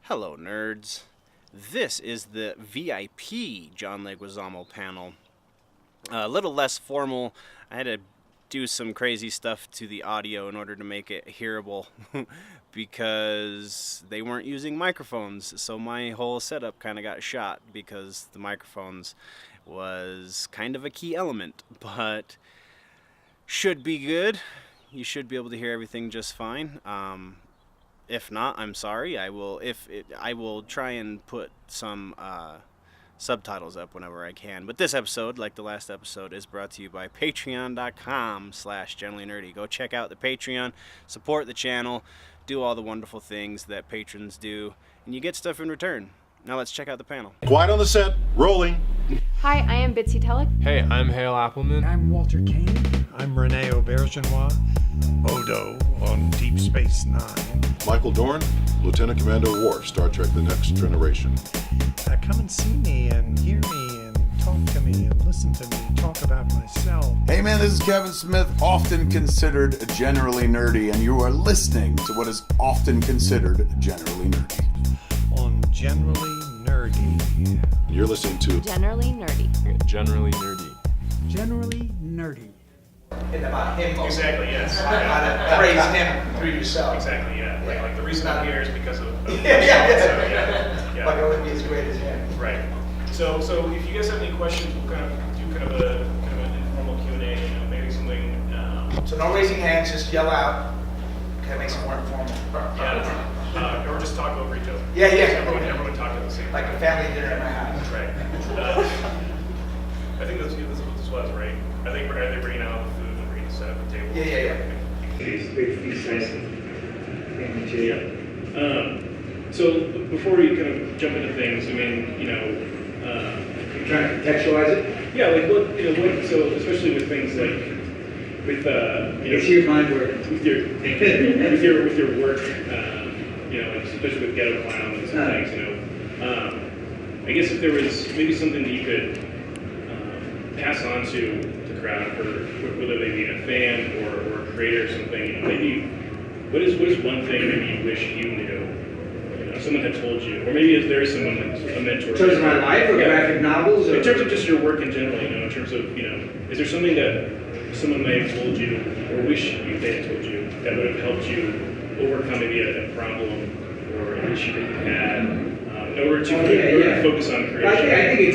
Hello, nerds. This is the VIP John Leguizamo panel. A little less formal. I had to do some crazy stuff to the audio in order to make it hearable because they weren't using microphones, so my whole setup kind of got shot because the microphones was kind of a key element, but should be good. You should be able to hear everything just fine. If not, I'm sorry. I will try and put some subtitles up whenever I can. But this episode, like the last episode, is brought to you by patreon.com/generallynerdy. Go check out the Patreon, support the channel, do all the wonderful things that patrons do, and you get stuff in return. Now let's check out the panel. Quiet on the set. Rolling. Hi, I am Bitsy Telek. Hey, I'm Hale Appleman. I'm Walter Kane. I'm Rene Aubergenois. Odo on Deep Space Nine. Michael Dorn, Lieutenant Commander Worf, Star Trek The Next Generation. Come and see me and hear me and talk to me and listen to me talk about myself. Hey man, this is Kevin Smith, often considered generally nerdy, and you are listening to what is often considered generally nerdy. On Generally Nerdy. You're listening to Generally Nerdy. Generally nerdy. Generally nerdy. And about him mostly. Exactly, yes. How to praise him through yourself. Exactly, yeah. Like the reason I'm here is because of yeah. Like I wouldn't be as great as him. Right. So if you guys have any questions, we'll kind of do kind of an informal Q&A, maybe something. So no raising hands, just yell out. Kind of makes it more informal. Yeah. Or just talk over each other. Yeah. Everyone talk at the same time. Like a family dinner at my house. Right. I think that's what this was, right? Are they bringing out the food and bringing the set up the table? Yeah. So before we kind of jump into things, I mean, You're trying to contextualize it? yeah, like what so especially with things like with Your mind work. with your work, especially with Ghetto Clown and some things, I guess if there was maybe something that you could pass on to the crowd, for whether they be a fan or a creator or something, maybe what is one thing maybe you wish you knew, someone had told you, or maybe is there someone that's a mentor? In terms of my life or graphic novels? Or? In terms of just your work in general, in terms of, is there something that someone may have told you or wish they had told you that would have helped you overcome maybe a problem or an issue that you had in order to focus on creation? I think it's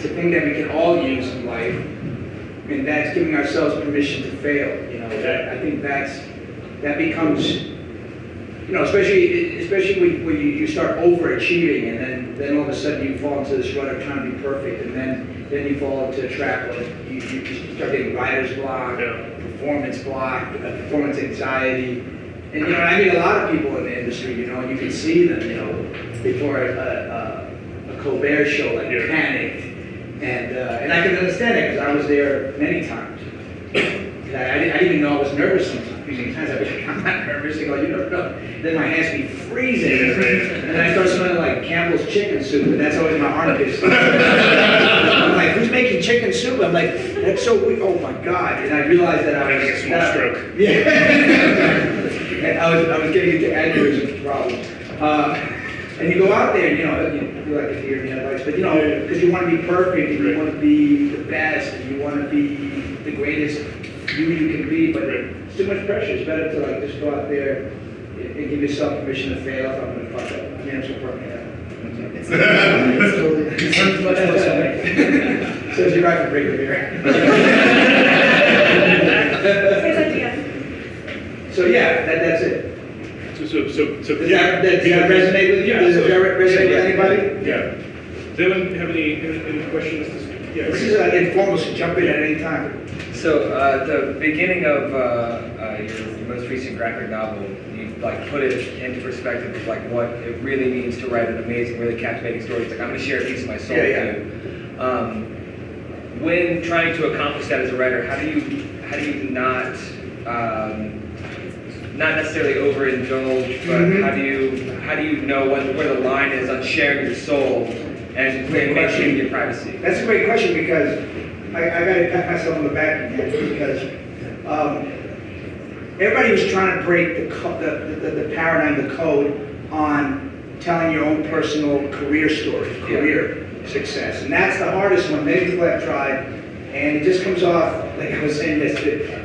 a thing that we can all use in life, and that's giving ourselves permission to fail. I think that becomes, especially when you start overachieving, and then all of a sudden you fall into this rut of trying to be perfect, and then you fall into a trap where you start getting writer's block, performance block, performance anxiety. And I meet a lot of people in the industry, and you can see them, before a Colbert show, like panicked, and I can understand it because I was there many times. I didn't even know I was nervous sometimes. Sometimes I'd be like, I'm not nervous. They go, you don't know. Then my hands be freezing, and then I start smelling like Campbell's chicken soup, and that's always my armpits. I'm like, who's making chicken soup? I'm like, that's so weird. Oh my God! And I realized that I was having a small stroke. Yeah. And I was getting into aneurysm problems. And you go out there, and you like to hear the advice, but because you want to be perfect, and you want to be the best, and you want to be the greatest you can be, but it's too much pressure. It's better to just go out there and give yourself permission to fail. If I'm going to fuck up, I'm so perfect. It's much more something. So you're right for break beer. So that's it. So does that resonate with you? Does it resonate with anybody? Yeah. Does anyone have any questions? This is informal, so jump in at any time. So the beginning of your most recent graphic novel, you put it into perspective of what it really means to write an amazing, really captivating story. It's I'm going to share a piece of my soul with you. When trying to accomplish that as a writer, how do you not necessarily overindulge, but how do you know where the line is on sharing your soul and maintaining your privacy? That's a great question because I got to pat myself on the back again because everybody was trying to break the paradigm, the code on telling your own personal career story, career success. And that's the hardest one. Many people have tried, and it just comes off, like I was saying, this,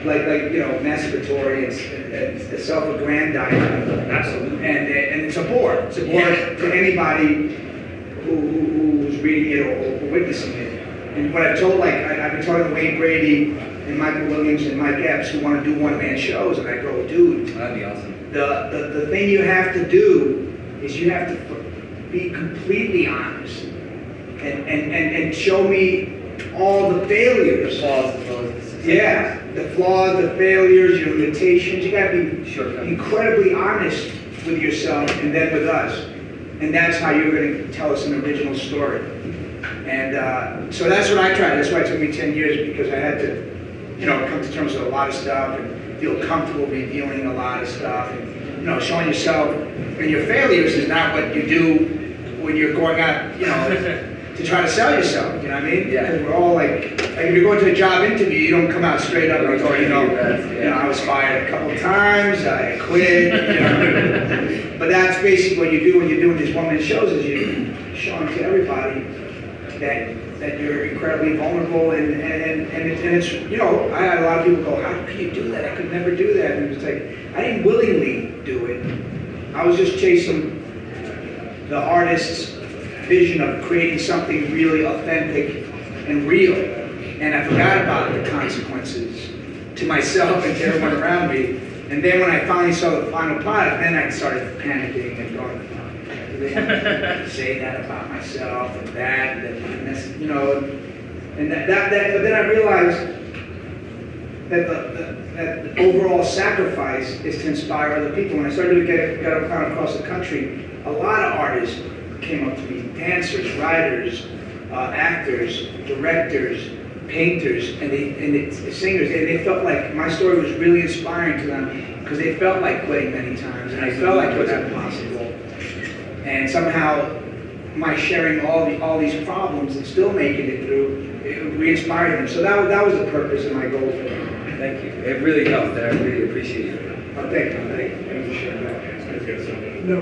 like masturbatory, it's self-aggrandizing. Absolutely. And it's a bore. It's a bore to anybody who's reading it or witnessing it. And what I've told, like, I've been talking to Wayne Brady and Michael Williams and Mike Epps who want to do one-man shows, and I go, dude, That'd be awesome. the thing you have to do is you have to be completely honest and show me all the failures. The flaws as well as the success. Yeah, the flaws, the failures, your limitations. You got to be incredibly honest with yourself and then with us. And that's how you're going to tell us an original story. And so that's what I tried. That's why it took me 10 years, because I had to, come to terms with a lot of stuff and feel comfortable revealing a lot of stuff. And, showing yourself and your failures is not what you do when you're going out, to try to sell yourself. You know what I mean? Yeah. Because we're all like if you're going to a job interview, you don't come out straight up and go, I was fired a couple of times, I quit. But that's basically what you do when you're doing these one-man shows, is you're showing to everybody that you're incredibly vulnerable, and it's, I had a lot of people go, how can you do that? I could never do that. And it was like, I didn't willingly do it. I was just chasing the artist's vision of creating something really authentic and real. And I forgot about the consequences to myself and to everyone around me. And then when I finally saw the final product, then I started panicking and going, say that about myself and that, and that's, and but then I realized that the overall sacrifice is to inspire other people. When I started to get out across the country, a lot of artists came up to me, dancers, writers, actors, directors, painters, and singers, and they felt like my story was really inspiring to them, because they felt like quitting many times, and I felt like it was impossible. And somehow, my sharing all these problems and still making it through, it re-inspired them. So that was the purpose and my goal for them. Thank you. It really helped. I really appreciate it. Oh, thank you. Thank you for sharing that. No?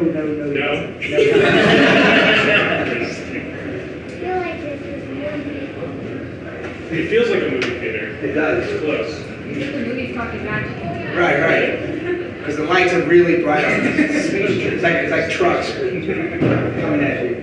It feels like a movie theater. It does. It's close. The movie's talking back to you. Right. Because the lights are really bright on this. It's like trucks coming at you.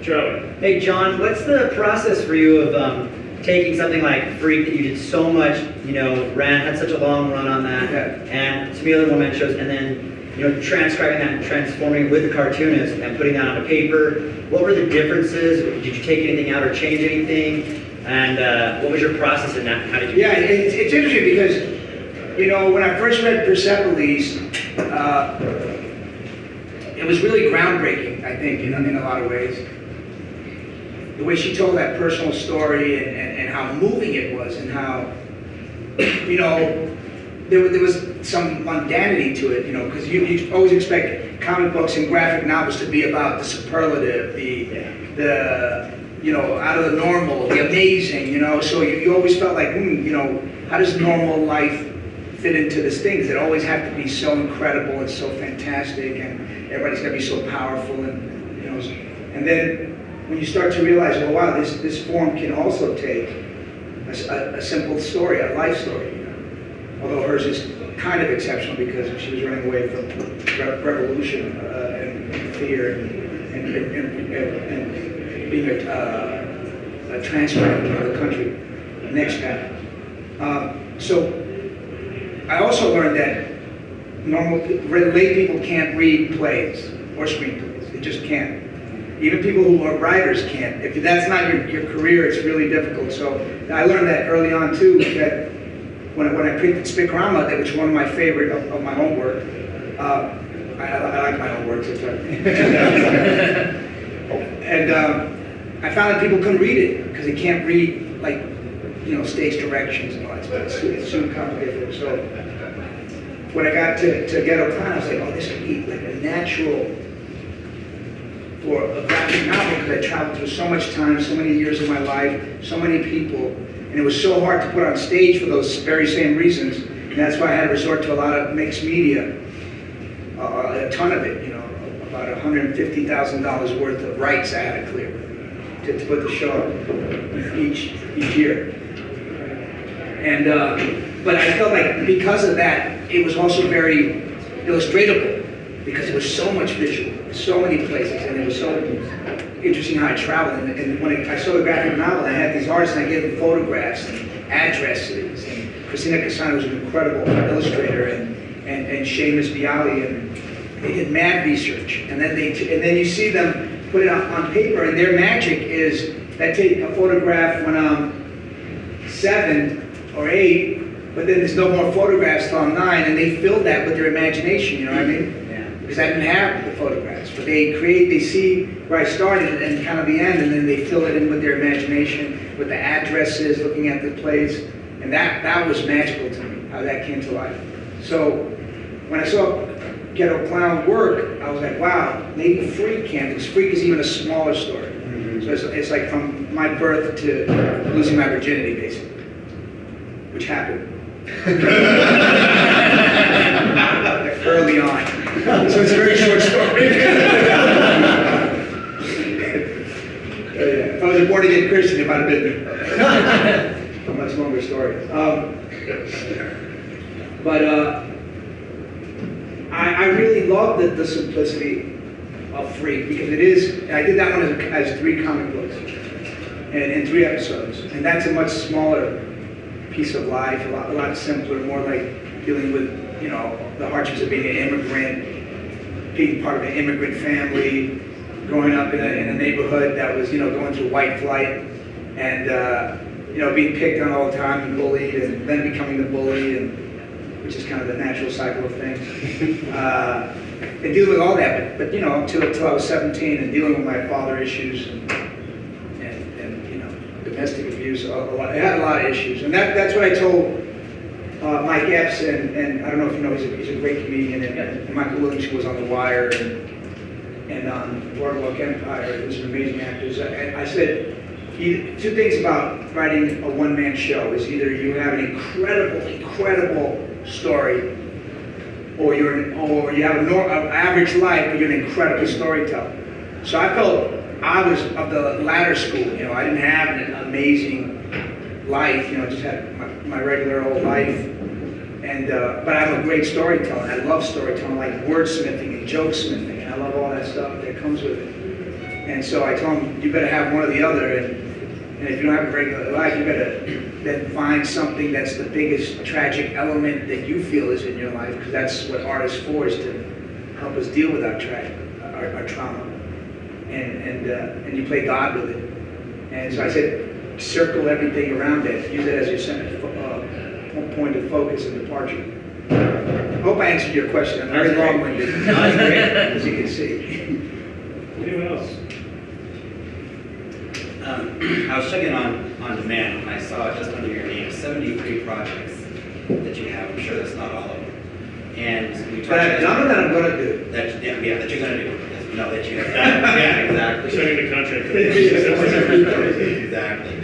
Charlie. Hey John, what's the process for you of taking something like Freak that you did so much, had such a long run on that, and some other one-man shows, and then transcribing that and transforming it with the cartoonist and putting that on a paper? What were the differences? Did you take anything out or change anything? And what was your process in that? How did you? Yeah, it's interesting because, when I first read Persepolis, it was really groundbreaking, I think, in a lot of ways. The way she told that personal story and how moving it was, and how, there was some mundanity to it, because you always expect comic books and graphic novels to be about the superlative, the out of the normal, the amazing, so you always felt like, how does normal life fit into this thing? Because it always have to be so incredible and so fantastic, and everybody's got to be so powerful, and then when you start to realize, oh wow, this form can also take a simple story, a life story, although hers is kind of exceptional because she was running away from revolution and fear and being a transplant to another country, an expat. So I also learned that lay people can't read plays or screenplays. They just can't. Even people who are writers can't. If that's not your career, it's really difficult. So I learned that early on too, that when I printed Spikrama, which is one of my favorite of my own work, I like my own work sometimes. And I found that people couldn't read it because they can't read stage directions and all that stuff. It's too complicated. So when I got to Ghetto Clown, I was like, oh, this could be like a natural for a graphic novel, because I traveled through so much time, so many years of my life, so many people, and it was so hard to put on stage for those very same reasons. And that's why I had to resort to a lot of mixed media, a ton of it, about $150,000 worth of rights I had to clear to put the show up each year. And but I felt like because of that, it was also very illustratable because it was so much visual, so many places, and it was so interesting how I traveled. And when I saw the graphic novel, I had these artists, and I gave them photographs and addresses. And Christina Cassano was an incredible illustrator, and Seamus Bialy, and they did mad research. And then you see them put it on paper, and their magic is that take a photograph when I'm 7 or 8, but then there's no more photographs till I'm 9, and they fill that with their imagination, you know what I mean? Yeah. Because I didn't have the photographs, but they see where I started and kind of the end, and then they fill it in with their imagination, with the addresses, looking at the place, and that was magical to me, how that came to life. So when I saw Ghetto Clown work, I was like, wow, maybe Freak can, because Freak is even a smaller story. So it's like from my birth to losing my virginity, basically, which happened early on. So it's a very short story. If I was a born-again Christian, it might have been a much longer story. I really love the simplicity of Freak because it is, I did that one as 3 comic books and in 3 episodes. And that's a much smaller piece of life, a lot simpler, more like dealing with, you know, the hardships of being an immigrant, being part of an immigrant family, growing up in a neighborhood that was, you know, going through white flight and, you know, being picked on all the time and bullied and then becoming the bully, and which is kind of the natural cycle of things. And dealing with all that, but you know, until I was 17 and dealing with my father issues and you know, domestic abuse, I had a lot of issues. And that's what I told Mike Epps, and I don't know if you know, he's a great comedian, and Michael Williams, who was on The Wire and on Boardwalk Empire, who's an amazing actor. I said, 2 things about writing a one-man show is either you have an incredible story, or you have an average life, but you're an incredible storyteller. So I felt I was of the latter school. You know, I didn't have an amazing life. You know, I just had my regular old life. And but I'm a great storyteller. I love storytelling, like wordsmithing and jokesmithing, and I love all that stuff that comes with it. And so I told him, you better have one or the other. And if you don't have a regular life, you better then find something that's the biggest tragic element that you feel is in your life, because that's what art is for, is to help us deal with our trauma. And you play God with it. And so I said, circle everything around it. Use it as your center, point of focus and departure. I hope I answered your question. I'm very long-winded, as you can see. Anyone else? I was checking on demand and I saw just under your name 73 projects that you have. I'm sure that's not all of them. And we talked That I've done or that I'm going to do? That you're going to do. No, that you have done. Yeah, exactly. Signing the contract. Exactly.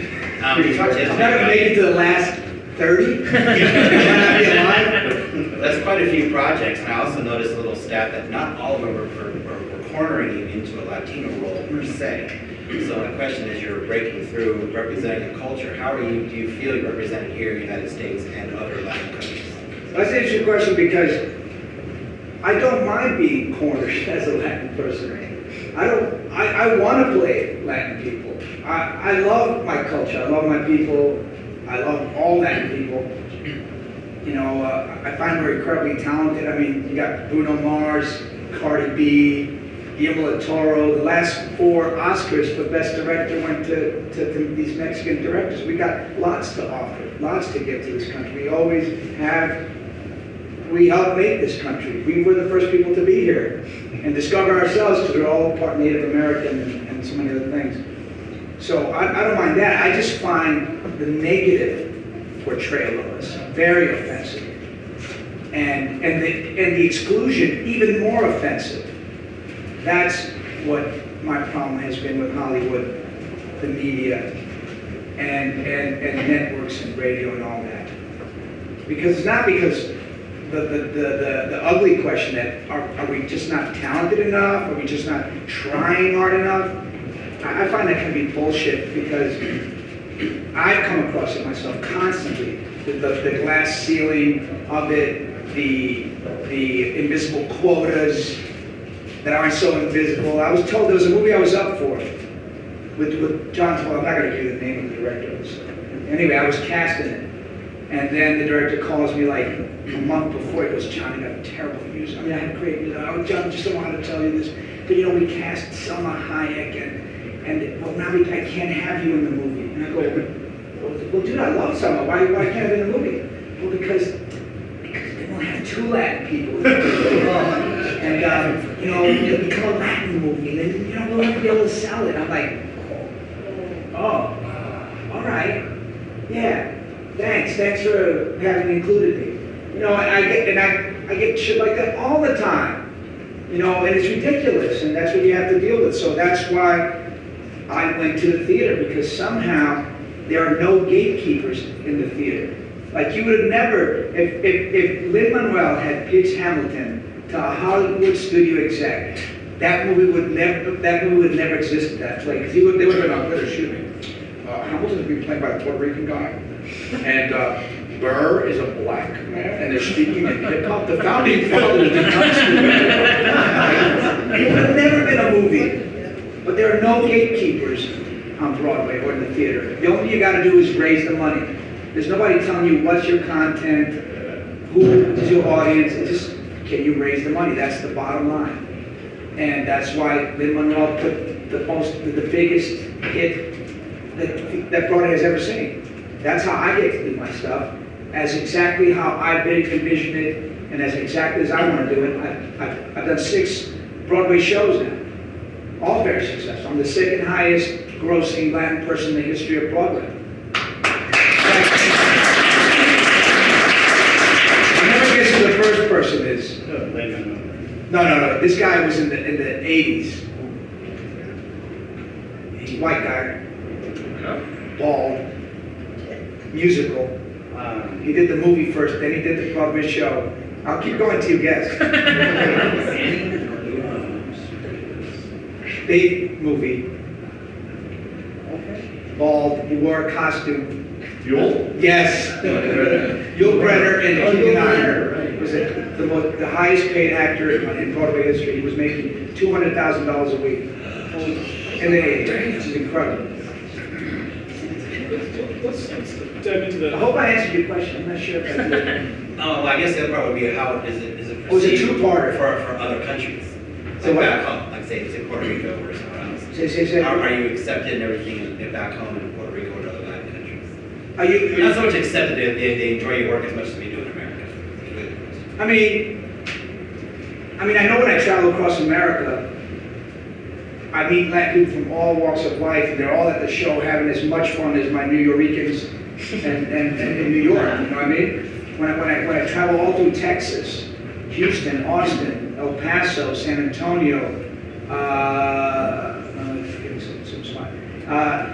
We talked I'm not going to make it to the last 30? Might not be alive? That's quite a few projects. And I also noticed a little stat that not all of them were cornering you into a Latino role per se. So my question is, you're breaking through, representing a culture. How do you feel you're represented here in the United States and other Latin countries? That's an interesting question because I don't mind being cornered as a Latin person. I want to play Latin people. I love my culture. I love my people. I love all Latin people. You know, I find we're incredibly talented. I mean, you got Bruno Mars, Cardi B, Guillermo del Toro. The last 4 Oscars for Best Director went to these Mexican directors. We got lots to offer, lots to give to this country. We always have. We helped make this country. We were the first people to be here and discover ourselves, because we're all part Native American and so many other things. So I don't mind that. I just find the negative portrayal of us very offensive, and the exclusion even more offensive. That's what my problem has been with Hollywood, the media, and networks and radio and all that. Because it's not because the ugly question that are we just not talented enough? Are we just not trying hard enough? I find that can be bullshit because I've come across it myself constantly. The glass ceiling of it, the invisible quotas that aren't so invisible. I was told there was a movie I was up for with John. Well, I'm not going to give you the name of the director. Anyway, I was cast in it. And then the director calls me like a month before. He goes, "John, you got terrible news. I mean, I had great news. Oh, John, just don't want to tell you this. But you know, we cast Selma Hayek, and well, now I can't have you in the movie." And I go, "Well, dude, I love Selma. Why can't I have you in the movie?" "Well, because they won't have two Latin people." And you know, it'll become a Latin movie, and then, you know, we'll never be able to sell it. I'm like, "Oh, all right, yeah. Thanks for having included me." You know, I get shit like that all the time. You know, and it's ridiculous, and that's what you have to deal with. So that's why I went to the theater, because somehow there are no gatekeepers in the theater. Like, you would have never, if Lin-Manuel had pitched Hamilton to a Hollywood studio exec, that movie would never exist at that place. They would have been on Twitter shooting. Hamilton's being played by a Puerto Rican guy. And Burr is a black man, and they're speaking in hip hop. The founding fathers did not speak in hip hop. It would have never been a movie. But there are no gatekeepers on Broadway or in the theater. The only thing you got to do is raise the money. There's nobody telling you what's your content, who is your audience. It's just, can you raise the money? That's the bottom line. And that's why Lin-Manuel put the biggest hit that Broadway has ever seen. That's how I get to do my stuff, as exactly how I envision it, and as exactly as I want to do it. I've done 6 Broadway shows now, all very successful. I'm the second highest grossing Latin person in the history of Broadway. I never guess who the first person is. No. This guy was in the 80s. White guy, bald. Musical. He did the movie first, then he did the Broadway show. I'll keep going till you guess. Big movie. Bald. He wore a costume. Yul? Yes. Yul Brynner and Keegan Iron was the highest paid actor in Broadway history. He was making $200,000 a week. And which is incredible. Let's dive into the... I hope I answered your question. I'm not sure if I did. Oh, I guess the other part would be how is it perceived Oh, it's a two-parter. for other countries? So Like what? back home, like say Puerto Rico or somewhere else. Say. Are you accepted and everything back home in Puerto Rico or other Latin countries? Are you? Not so much accepted if they enjoy your work as much as we do in America. I mean, I know when I travel across America, I meet Latin people from all walks of life, and they're all at the show having as much fun as my New Yorkers and in New York. You know what I mean? When I travel all through Texas, Houston, Austin, El Paso, San Antonio,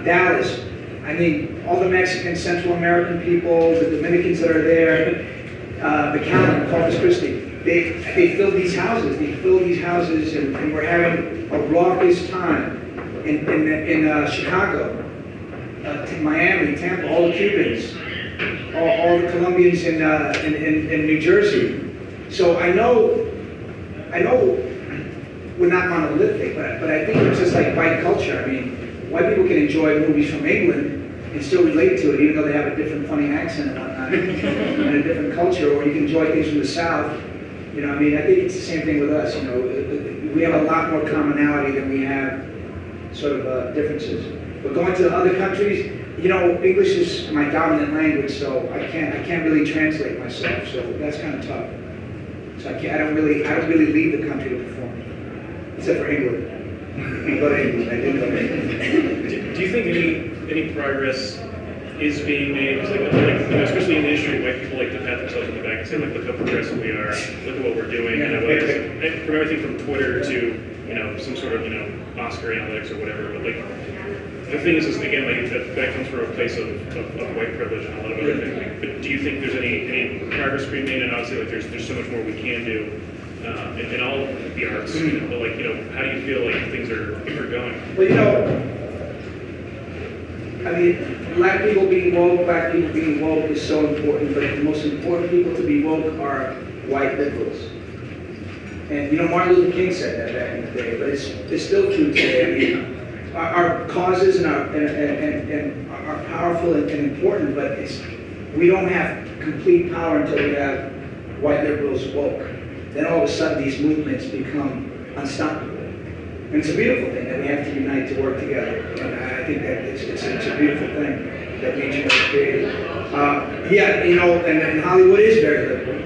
Dallas. I mean, all the Mexican, Central American people, the Dominicans that are there, the Canon, Corpus Christi. They fill these houses. And we're having a raucous time in Chicago, Miami, Tampa, all the Cubans, all the Colombians in New Jersey. So I know we're not monolithic, but I think it's just like white culture. I mean, white people can enjoy movies from England and still relate to it, even though they have a different funny accent and whatnot, and a different culture, or you can enjoy things from the South. You know, I mean, I think it's the same thing with us. You know, we have a lot more commonality than we have sort of differences. But going to other countries, you know, English is my dominant language, so I can't really translate myself. So that's kind of tough. So I don't really leave the country to perform, except for England. I go to England. I did go to England. Do you think any progress is being made? Because you know, especially in the industry, white people like to pat themselves on the back and say, like, look how progressive we are, look at what we're doing. And from everything from Twitter to some sort of, Oscar analytics or whatever, but like, the thing is again, like, that comes from a place of white privilege and a lot of other things. Like, but do you think there's any progress being made? And obviously, like, there's so much more we can do in all of the arts, but like, how do you feel like things are going? Well, I mean, black people being woke, black people being woke is so important, but the most important people to be woke are white liberals. And Martin Luther King said that back in the day, but it's still true today. I mean, our causes and are powerful and important, but we don't have complete power until we have white liberals woke. Then all of a sudden these movements become unstoppable. And it's a beautiful thing that we have to unite to work together. And I think that it's a beautiful thing that nature has created. And Hollywood is very liberal.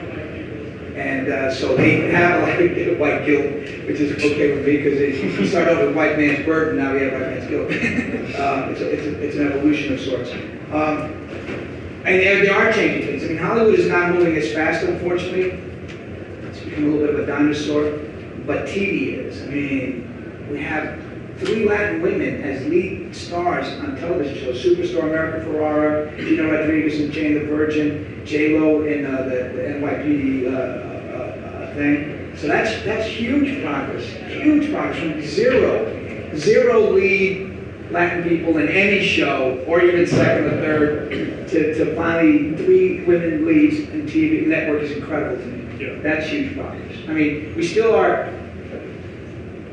And so they have a bit of white guilt, which is okay with me because we started off with white man's burden, now we have white man's guilt. It's an evolution of sorts. And they are changing things. I mean, Hollywood is not moving as fast, unfortunately. It's become a little bit of a dinosaur, but TV is. I mean, we have 3 Latin women as lead stars on television shows. Superstar America Ferrara, Gina Rodriguez and Jane the Virgin, J-Lo in the NYPD thing. So that's huge progress from zero lead Latin people in any show, or even second or third, to finally 3 women leads in TV. The network is incredible to me. Yeah. That's huge progress. I mean, we still are.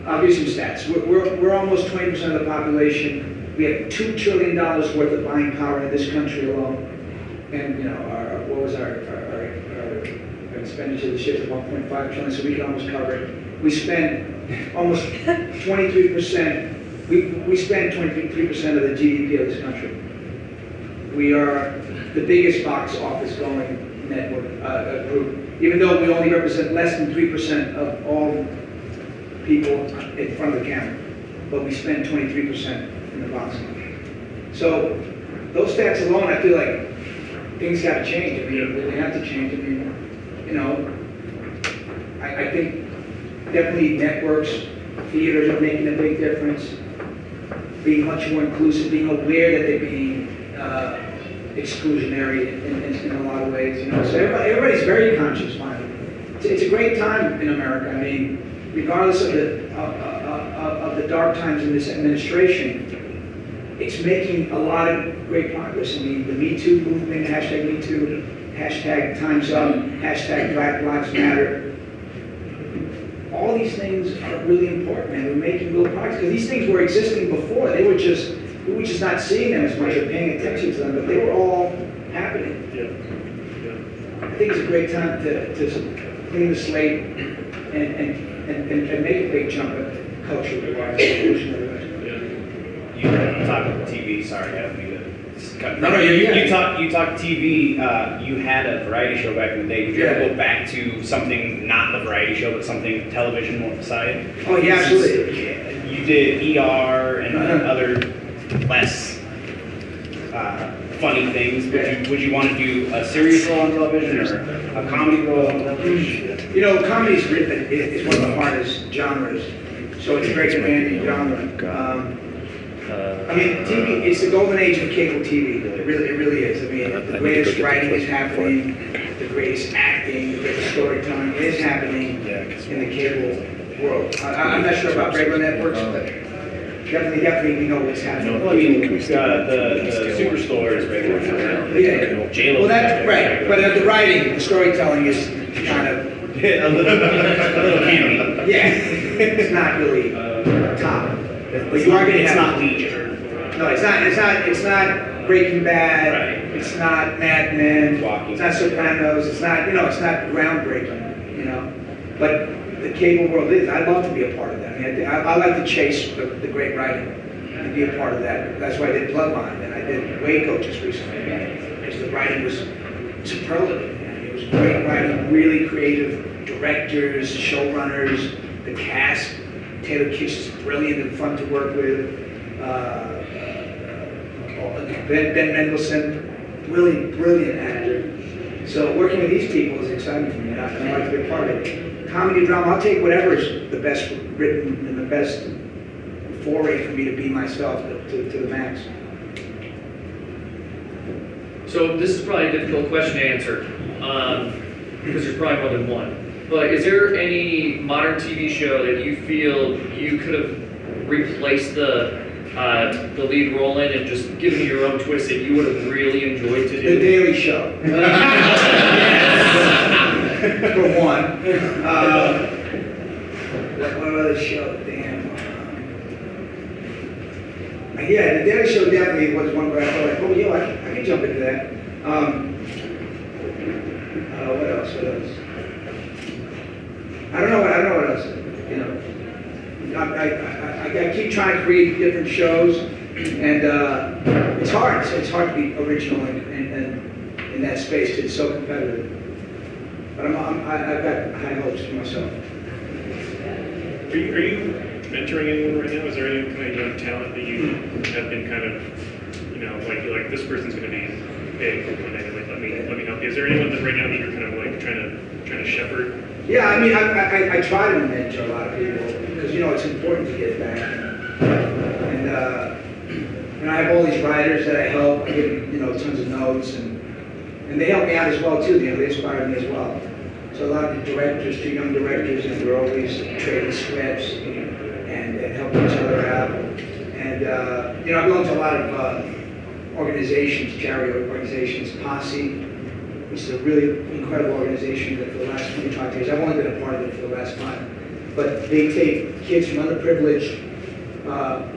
I'll give you some stats. We're almost 20% of the population. We have $2 trillion worth of buying power in this country alone. And what was our expenditure this year is 1.5 trillion, so we can almost cover it. We spend almost 23%. We spend 23% of the GDP of this country. We are the biggest box office going network group, even though we only represent less than 3% of all people in front of the camera, but we spend 23% in the box office. So those stats alone, I feel like things got to change. I mean, they have to change. I mean, I think definitely networks, theaters are making a big difference. Being much more inclusive, being aware that they're being exclusionary in a lot of ways. So everybody's very conscious finally. It's a great time in America. I mean, regardless of the dark times in this administration, it's making a lot of great progress. I mean, the Me Too movement, hashtag Me Too, hashtag Time's Up, hashtag Black Lives Matter. All these things are really important, and we're making real progress. Because these things were existing before. We were just not seeing them as much or paying attention to them, but they were all happening. I think it's a great time to clean the slate and make a big jump at culturally wise, evolutionary wise. You talk TV. Sorry, I don't mean to cut. No, You talk TV. You had a variety show back in the day. Did you ever go back to something not the variety show, but something television more side? Oh yeah, absolutely. You did ER and other less funny things. Would you want to do a serious role on television or a comedy role on television? Comedy is one of the hardest genres, so it's a very demanding genre. I mean, TV, it's the golden age of cable TV. It really is. I mean, the greatest writing is happening, the greatest acting, the greatest storytelling is happening in the cable world. I'm not sure about regular networks, but definitely we know what's happening. Well, I mean, the Superstore is regular. Yeah. J-Lo. Well, that's right. But the writing, the storytelling is kind of a little candy. Yeah, it's not really top. But you are going to it's have, not Legion. No, it's not Breaking Bad. Right. It's not Mad Men. It's not Sopranos. It's not groundbreaking. But the cable world is. I'd love to be a part of that. I mean, I like to chase the great writing and be a part of that. That's why I did Bloodline and I did Waco just recently. Because the writing was superlative. It was great writing, really creative directors, showrunners, the cast. Taylor Kitsch is brilliant and fun to work with. Ben Mendelsohn, really brilliant actor. So working with these people is exciting for me. I like to be a part of it. comedy, drama, I'll take whatever's the best written and the best foray for me to be myself to the max. So this is probably a difficult question to answer, because there's probably more than one. But is there any modern TV show that you feel you could have replaced the lead role in and just given it your own twist that you would have really enjoyed to do? The Daily Show. For one. What other show? Damn. Yeah, The Daily Show definitely was one where I felt like, oh, yo, I can jump into that. What else? I don't know what else. You know, I keep trying to create different shows, and it's hard. It's hard to be original and in that space. It's so competitive. But I've got high hopes for myself. Are you mentoring anyone right now? Is there any kind of young talent that you have been kind of, you know, like you're like, this person's going to be big one day, like let me help you? Is there anyone that right now that you're kind of like trying to shepherd? Yeah, I mean, I try to mentor a lot of people because, you know, it's important to get back. And I have all these writers that I help. I give them, you know, tons of notes, and they help me out as well too. You know, they inspire me as well. So a lot of the directors, two young directors, and we're always trading scripts and helping each other out. And you know, I belong to a lot of organizations, charity organizations, Posse, which is a really incredible organization that for the last 25 years, I've only been a part of it for the last 5, but they take kids from underprivileged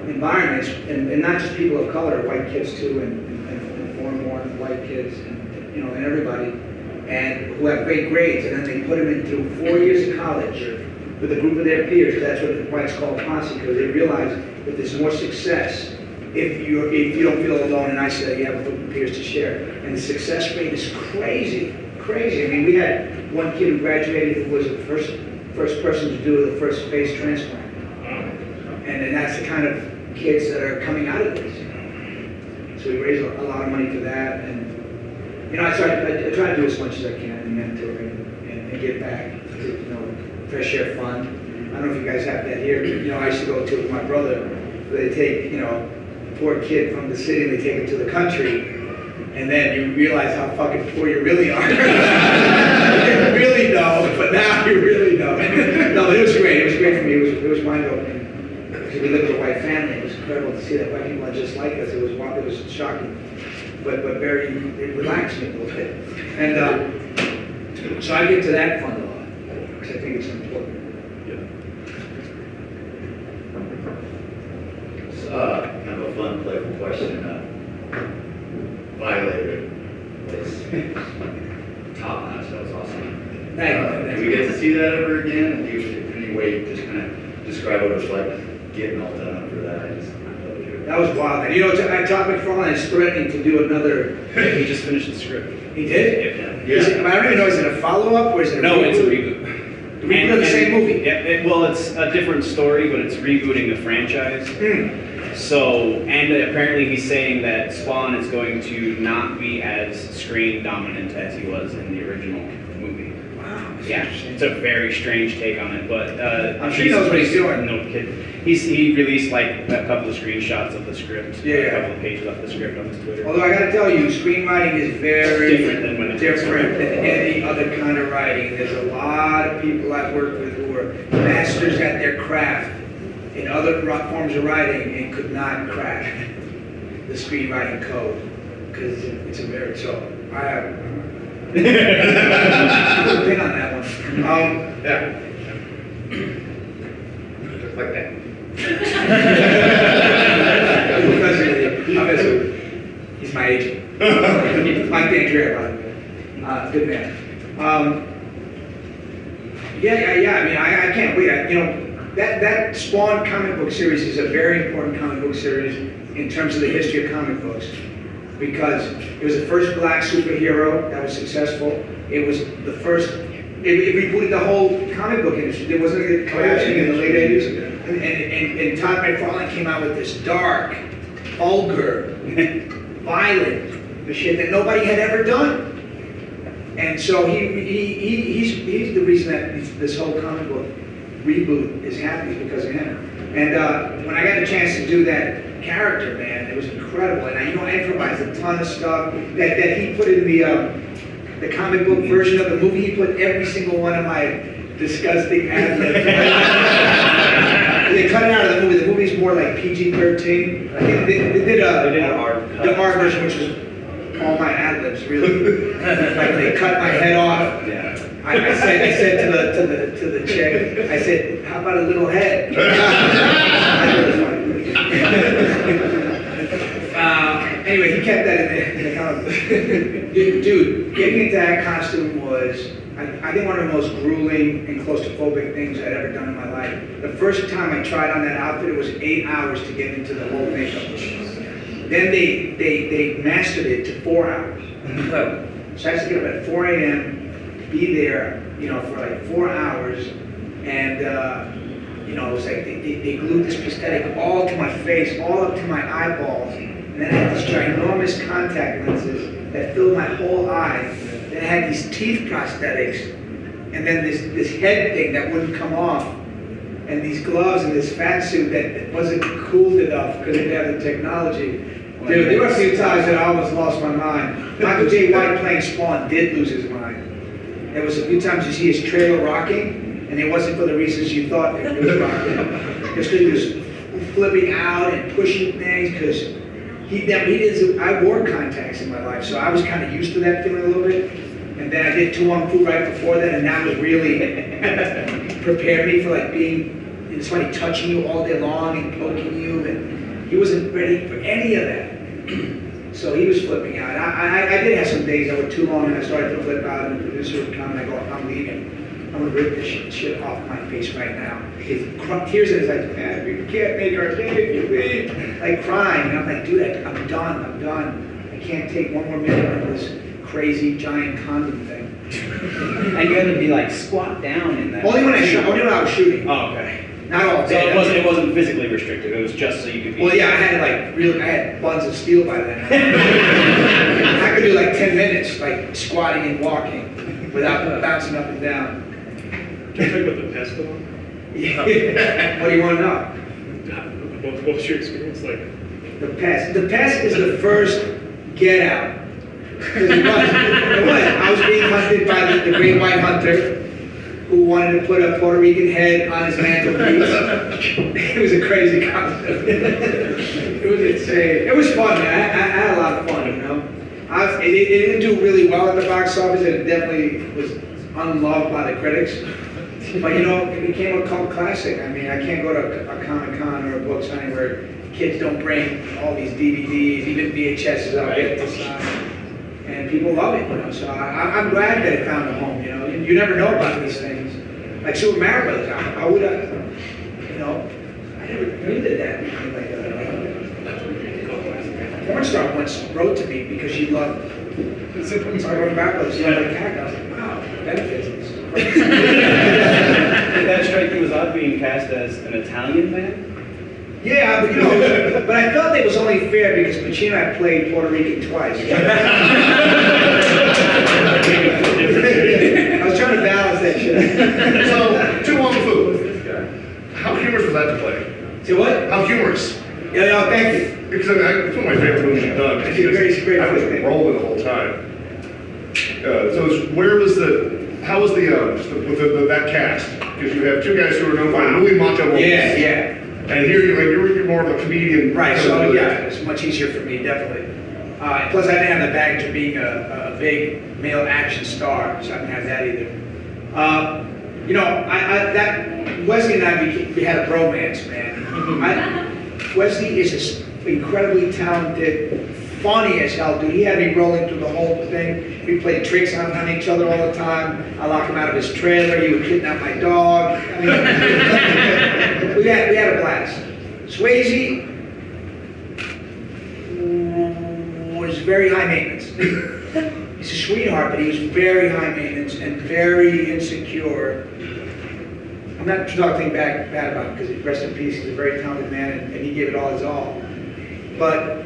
environments, and not just people of color, white kids too, and foreign-born white kids, and, you know, and everybody, and who have great grades, and then they put them in through 4 years of college with a group of their peers. That's why it's called Posse, because they realize that there's more success if you don't feel alone and isolated. You have a group of peers to share, and the success rate is crazy. I mean, we had one kid who graduated who was the first person to do the first face transplant, and that's the kind of kids that are coming out of this. So we raise a lot of money for that, and you know, I try to do as much as I can in mentoring and give back to, you know, fresh air fund. I don't know if you guys have that here. You know, I used to go to it with my brother. They take, you know, poor kid from the city, they take him to the country, and then you realize how fucking poor you really are. You didn't really know, but now you really know. No, it was great. It was great for me. It was mind-opening. Because we lived with a white family. It was incredible to see that white people are just like us. It was shocking, but very, it relaxed me a little bit. And so I get to that fund a lot, because I think it's important. Kind of a fun, playful question. Violator was top notch. That was awesome. Do we get to see that ever again? And do you, in any way, just kind of describe what it was like getting all done up for that? That was wild. And you know, Todd McFarlane is threatening to do another. He just finished the script. He did? Yeah. I don't even know, is it a follow-up or is it a reboot? No, it's a reboot. Reboot of the same movie? Yeah, well, it's a different story, but it's rebooting the franchise. So, and apparently he's saying that Spawn is going to not be as screen dominant as he was in the original movie. Wow. Yeah, it's a very strange take on it, but I'm sure he knows what he's doing. No kid. He released like a couple of screenshots of the script, a couple of pages of the script on his Twitter. Although I got to tell you, screenwriting is very different than any other kind of writing. There's a lot of people I've worked with who are masters at their craft in other forms of writing and could not crack the screenwriting code because it's a very I have a pin on that one. Yeah. Like that. He's my agent. Mike D'Andrea, by the way. Good man. Yeah. I mean, I can't wait. You know, that Spawn comic book series is a very important comic book series in terms of the history of comic books, because it was the first black superhero that was successful. It was the first. It rebooted the whole comic book industry. There wasn't a collapsing in the late 80s. And Todd McFarlane came out with this dark, vulgar, violent shit that nobody had ever done. And so he's the reason that this whole comic book reboot is happening, because of him. And when I got a chance to do that character, man, it was incredible. And I improvised a ton of stuff that he put in the comic book version of the movie. He put every single one of my disgusting ad-libs. They cut it out of the movie. The movie's more like PG-13. They did the R version, which was all my ad-libs, really. Like they cut my head off. Yeah. I said to the chick, I said, how about a little head? Anyway, he kept that in there. Dude, getting into that costume was, I think, one of the most grueling and claustrophobic things I'd ever done in my life. The first time I tried on that outfit, it was 8 hours to get into the whole makeup. Then they mastered it to 4 hours. So I had to get up at 4 a.m., be there, for like 4 hours, and it was like they glued this prosthetic all to my face, all up to my eyeballs, and then I had these ginormous contact lenses that filled my whole eye. Then I had these teeth prosthetics, and then this head thing that wouldn't come off, and these gloves and this fat suit that wasn't cooled enough because it didn't have the technology. Dude, there were a few times that I almost lost my mind. Michael J. White playing Spawn did lose his mind. There was a few times you see his trailer rocking, and it wasn't for the reasons you thought it was rocking. Just because he was flipping out and pushing things, because I wore contacts in my life, so I was kind of used to that feeling a little bit. And then I did To Wong Foo right before that, and that was really prepared me for like being somebody touching you all day long and poking you, and he wasn't ready for any of that. So he was flipping out. I did have some days that were too long, and I started to flip out, and the producer would come, and I go, I'm leaving. I'm going to rip this shit off my face right now. Tears in his eyes, man, we can't make our day if you leave. Like crying, and I'm like, dude, I'm done. I can't take one more minute of this crazy giant condom thing. And you had to be like squat down in that. Only when I was shooting. Oh, okay. Not all So day. it wasn't physically restrictive. It was just so you could be. Well, yeah, I had I had buns of steel by then. I could do like 10 minutes, like squatting and walking without bouncing up and down. Can you talk about the pest though? Yeah. What do you want to know? What was your experience like? The pest. The pest is the first get out. It was. I was being hunted by the great white hunter, who wanted to put a Puerto Rican head on his mantelpiece. It was a crazy concept. It was insane. It was fun, man. I had a lot of fun, It didn't do really well at the box office, and it definitely was unloved by the critics. But it became a cult classic. I mean, I can't go to a Comic-Con or a book signing where kids don't bring all these DVDs, even VHSs out there to sign. And people love it, So I'm glad that it found a home, You never know about these things. Like Super Mario Brothers, how would I, I never knew that. A porn star once wrote to me because she loved Super Mario Brothers. She loved the character. I was like, wow, benefits. Did that strike you as odd being cast as an Italian man? Yeah, but I felt it was only fair because Pacino had played Puerto Rican twice. I was trying to balance that shit. So, To Wong Foo, how humorous was that to play? Say what? How humorous? Yeah, no, thank you. Because it's one of my favorite movies you've done. It's great. I was rolling the whole time. How was that cast? Because you have two guys who are known for really macho roles. Yeah. And here you're more of a comedian. Right, so yeah, it's much easier for me, definitely. Plus I didn't have the baggage of being a big male action star, so I didn't have that either. Wesley and I, we had a bromance, man. Wesley is just incredibly talented, funny as hell, dude. He had me rolling through the whole thing. We played tricks on each other all the time. I locked him out of his trailer. He would kidnap my dog. I mean, we had a blast. Swayze was very high maintenance. He's a sweetheart, but he was very high maintenance and very insecure. I'm not talking bad about him, because rest in peace, he's a very talented man, and he gave it all his all. But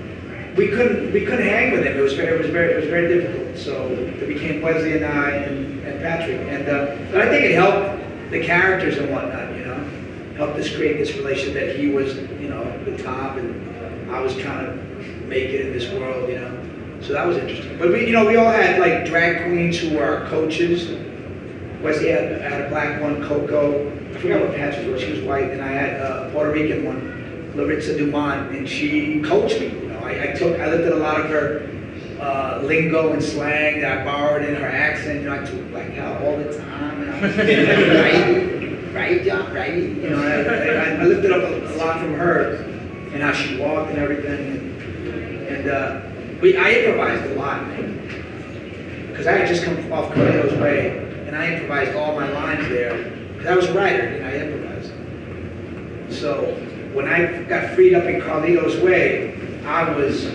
we couldn't hang with him. It was very difficult. So it became Wesley and I and Patrick, but I think it helped the characters and whatnot, you know, helped us create this relationship that he was, you know, the top and I was trying to make it in this world, you know. So that was interesting. But we all had like drag queens who were our coaches. Wesley had a black one, Coco. I forgot what Patrick was. She was white, and I had a Puerto Rican one, Larissa Dumont, and she coached me. You know, I looked at a lot of her lingo and slang that I borrowed in her accent. You know, I took like hell all the time, and I was right, John, right. You know, I lifted up a lot from her and how she walked and everything, I improvised a lot, because I had just come off Carlito's Way. And I improvised all my lines there, because I was a writer and I improvised. So when I got freed up in Carlito's Way, I was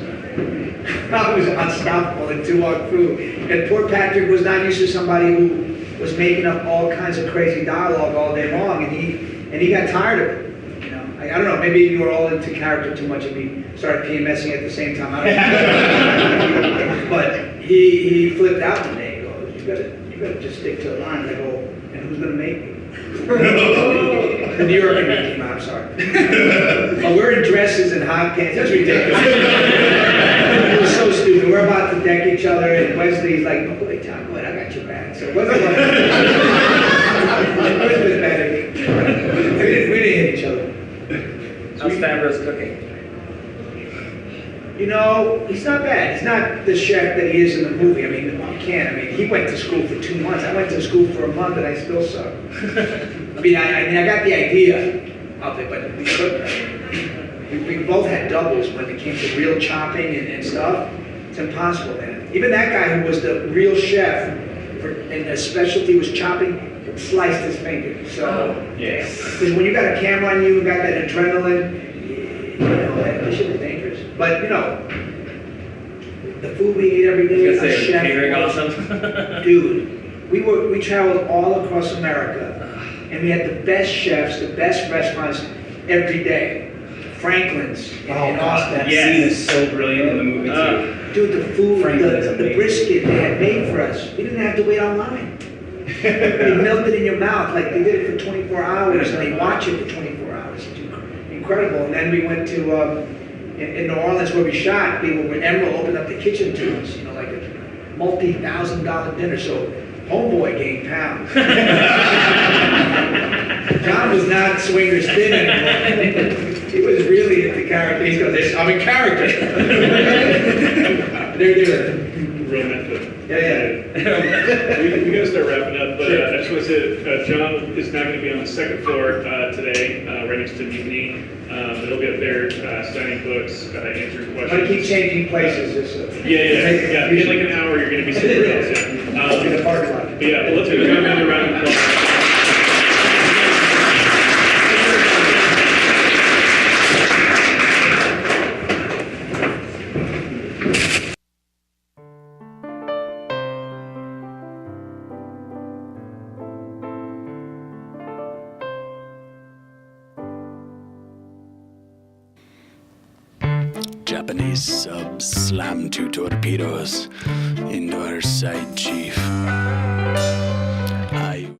unstoppable in To Wong Foo. And poor Patrick was not used to somebody who was making up all kinds of crazy dialogue all day long, and he got tired of it. You know, I don't know, maybe you were all into character too much and we started PMSing at the same time. I don't know. But he flipped out one day. He goes, you better just stick to the lines. I go, and who's going to make me? The New Yorker came out, I'm sorry. Oh, we're in dresses and hot pants. That's ridiculous. It was so stupid. We're about to deck each other, and Wesley's like, oh, wait, Tom, wait, I got your back. So Wesley was better. We didn't hit each other. How's Favreau's cooking? You know, he's not bad. He's not the chef that he is in the movie. I mean, you can't. I mean, he went to school for 2 months. I went to school for a month, and I still suck. I got the idea of it, but we couldn't. We both had doubles when it came to real chopping and stuff. It's impossible, man. Even that guy who was the real chef, and his specialty was chopping, sliced his finger. So, because when you got a camera on you and got that adrenaline, you know, that shit is dangerous. But you know, the food we ate every day, a chef, catering awesome. Dude, we traveled all across America, and we had the best chefs, the best restaurants every day. Franklin's in Austin. That scene is so brilliant in the movie too. Dude, the food, the brisket they had made for us, we didn't have to wait online. They melted in your mouth, like they did it for 24 hours, and they watch it for 24 hours. It's incredible. And then we went to in New Orleans where we shot. When Emerald opened up the kitchen to us, you know, like a multi-$1,000 dinner. So homeboy gained pounds. John was not swingers thin anymore. He was really into character. He goes, I'm in character. They're real method. Yeah. We got to start wrapping up, but I just want to say that John is not going to be on the second floor today, right next to Mutiny. But he'll be up there signing books, answering questions. I keep changing places. Yeah. In like an hour, you're going to be somewhere else. In the parking lot. But yeah, let's give John another round of applause. Japanese subs slam 2 torpedoes into our side chief.